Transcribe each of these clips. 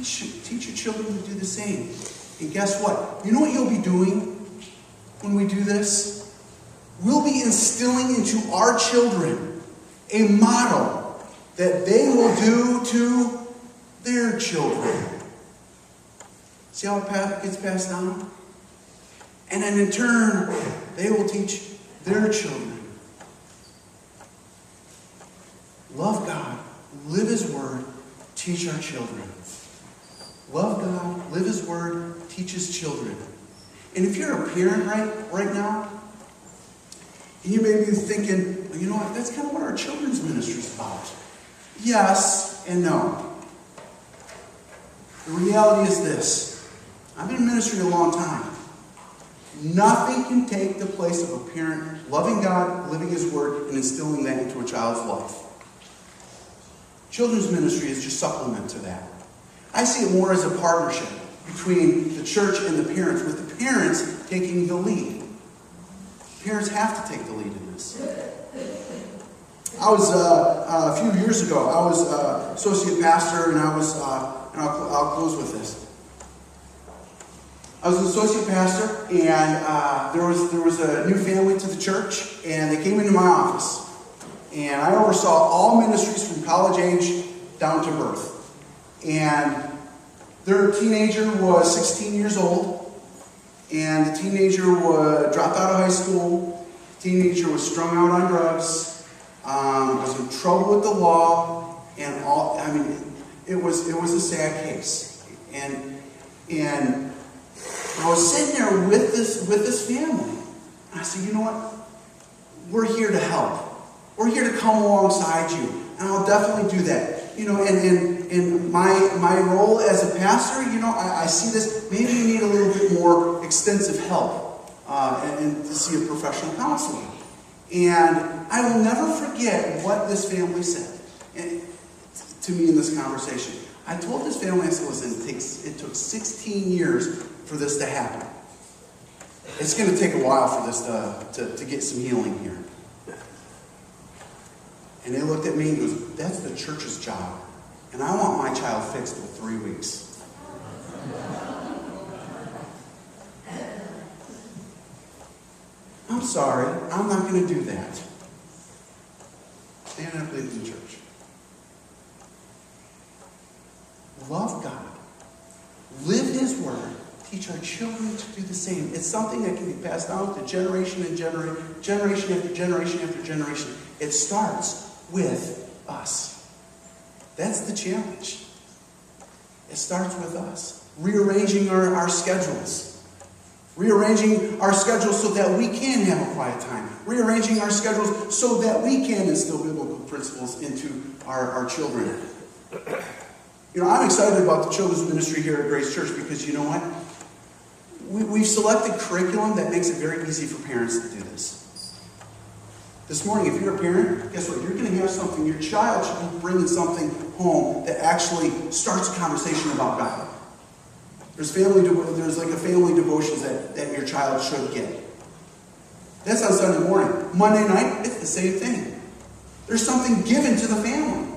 Teach your children to do the same. And guess what? You know what you'll be doing when we do this? We'll be instilling into our children a model that they will do to their children. See how it gets passed down? And then in turn, they will teach their children. Love God, live His Word, teach our children. Love God, live His Word, teach His children. And if you're a parent right now, and you may be thinking, well, you know what, that's kind of what our children's ministry is about. Yes and no. The reality is this. I've been in ministry a long time. Nothing can take the place of a parent loving God, living His Word, and instilling that into a child's life. Children's ministry is just supplement to that. I see it more as a partnership between the church and the parents, with the parents taking the lead. Parents have to take the lead in this. I was, a few years ago, I was associate pastor, and I was, and I'll close with this. I was an associate pastor, and there was a new family to the church, and they came into my office. And I oversaw all ministries from college age down to birth. And their teenager was 16 years old, and the teenager dropped out of high school. The teenager was strung out on drugs, was in trouble with the law, and all. I mean, it was a sad case. And I was sitting there with this family, and I said, you know what? We're here to help. We're here to come alongside you, and I'll definitely do that. You know, and in my role as a pastor, you know, I see this. Maybe you need a little bit more extensive help, and to see a professional counselor. And I will never forget what this family said to me in this conversation. I told this family, I said, listen, it took 16 years for this to happen. It's going to take a while for this to get some healing here. And they looked at me and goes, that's the church's job. And I want my child fixed in 3 weeks. I'm sorry, I'm not going to do that. Stand up, leave the church. Love God. Live His Word. Teach our children to do the same. It's something that can be passed down to generation and generation after generation after generation. It starts with us. That's the challenge. It starts with us. Rearranging our schedules. Rearranging our schedules so that we can have a quiet time. Rearranging our schedules so that we can instill biblical principles into our children. You know, I'm excited about the children's ministry here at Grace Church because you know what? We've selected curriculum that makes it very easy for parents to do this. This morning, if you're a parent, guess what? You're going to have something. Your child should be bringing something home that actually starts a conversation about God. There's like a family devotions that your child should get. That's on Sunday morning. Monday night, it's the same thing. There's something given to the family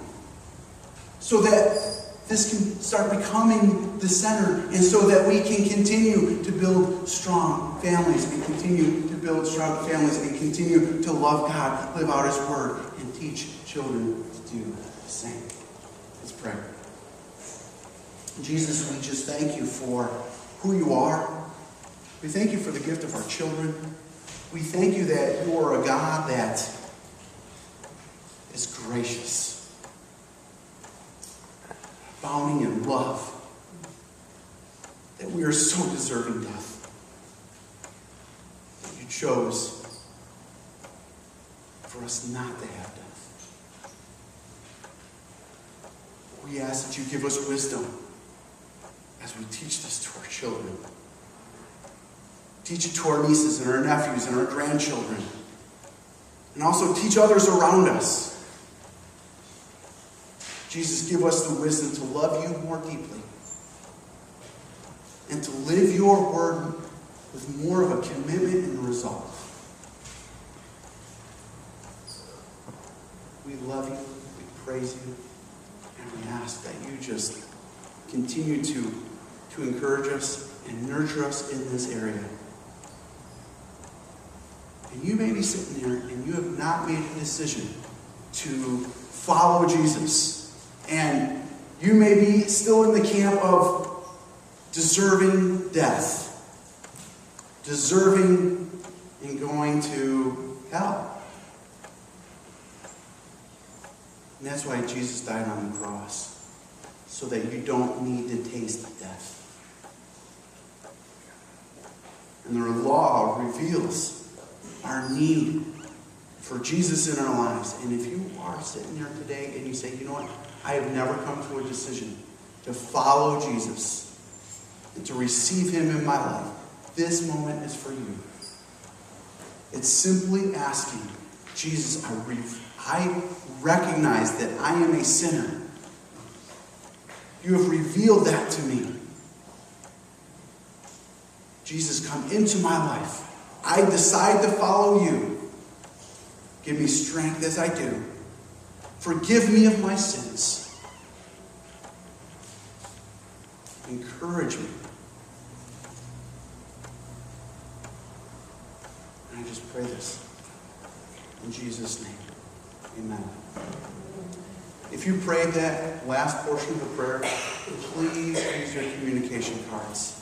so that this can start becoming the center, and so that we can continue to build strong families, and continue to love God, live out His Word, and teach children to do the same. Let's pray. Jesus, we just thank you for who you are. We thank you for the gift of our children. We thank you that you are a God that is gracious, abounding in love, that we are so deserving death, that you chose for us not to have death. We ask that you give us wisdom as we teach this to our children. Teach it to our nieces and our nephews and our grandchildren. And also teach others around us. Jesus, give us the wisdom to love you more deeply and to live your word with more of a commitment and resolve. We love you, we praise you, and we ask that you just continue to encourage us and nurture us in this area. And you may be sitting there and you have not made a decision to follow Jesus. And you may be still in the camp of deserving death, deserving and going to hell. And that's why Jesus died on the cross, so that you don't need to taste death. And the law reveals our need for Jesus in our lives. And if you are sitting there today and you say, you know what, I have never come to a decision to follow Jesus and to receive him in my life, this moment is for you. It's simply asking, Jesus, I recognize that I am a sinner. You have revealed that to me. Jesus, come into my life. I decide to follow you. Give me strength as I do. Forgive me of my sins. Encourage me. And I just pray this in Jesus' name. Amen. If you prayed that last portion of the prayer, please use your communication cards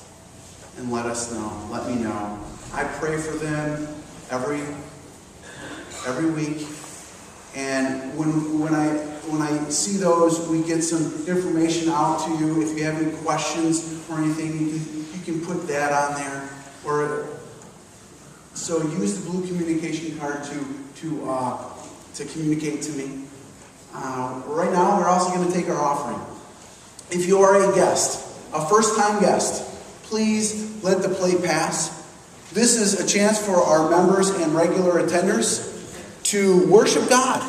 and let us know. Let me know. I pray for them every week. And when I see those, we get some information out to you. If you have any questions or anything, you can put that on there. So use the blue communication card to communicate to me. Right now, we're also going to take our offering. If you are a guest, a first-time guest, please let the plate pass. This is a chance for our members and regular attenders to worship God